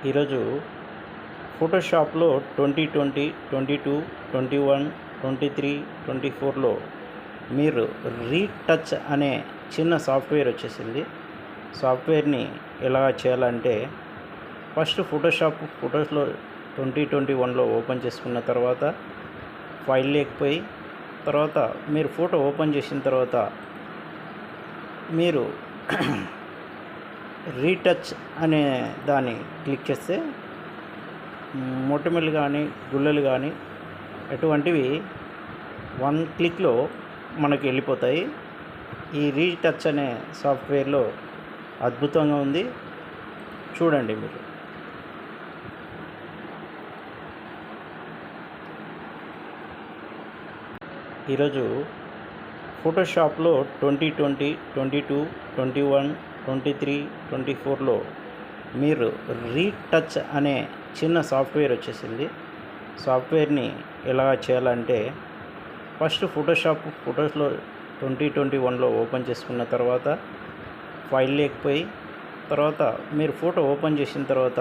ఈరోజు ఫోటోషాప్లో 2020, 22, 21, 23, 24లో మీరు రీటచ్ అనే చిన్న సాఫ్ట్వేర్ వచ్చేసింది. సాఫ్ట్వేర్ని ఎలా చేయాలంటే, ఫస్ట్ ఫోటోస్లో 2021లో ఓపెన్ చేసుకున్న తర్వాత ఫైల్ లేకపోయి తర్వాత మీరు ఫోటో ఓపెన్ చేసిన తర్వాత మీరు రీటచ్ అనే దాన్ని క్లిక్ చేస్తే మొటిమలు కానీ గుల్లలు కానీ ఎటువంటివి 1 క్లిక్లో మనకి వెళ్ళిపోతాయి. ఈ రీటచ్ అనే సాఫ్ట్వేర్లో అద్భుతంగా ఉంది, చూడండి మీరు. ఈరోజు ఫోటోషాప్లో 2020, 22, 21, 23, 24లో మీరు రీటచ్ అనే చిన్న సాఫ్ట్వేర్ వచ్చేసింది. సాఫ్ట్వేర్ని ఎలా చేయాలంటే, ఫస్ట్ ఫోటోస్లో 2021లో ఓపెన్ చేసుకున్న తర్వాత ఫైల్ లేకపోయి తర్వాత మీరు ఫోటో ఓపెన్ చేసిన తర్వాత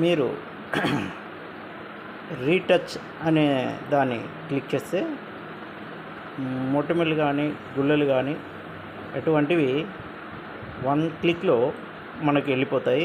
మీరు రీటచ్ అనే దాన్ని క్లిక్ చేస్తే మొటిమలు కానీ గుల్లలు కానీ ఎటువంటివి 1 క్లిక్లో మనకి వెళ్ళిపోతాయి.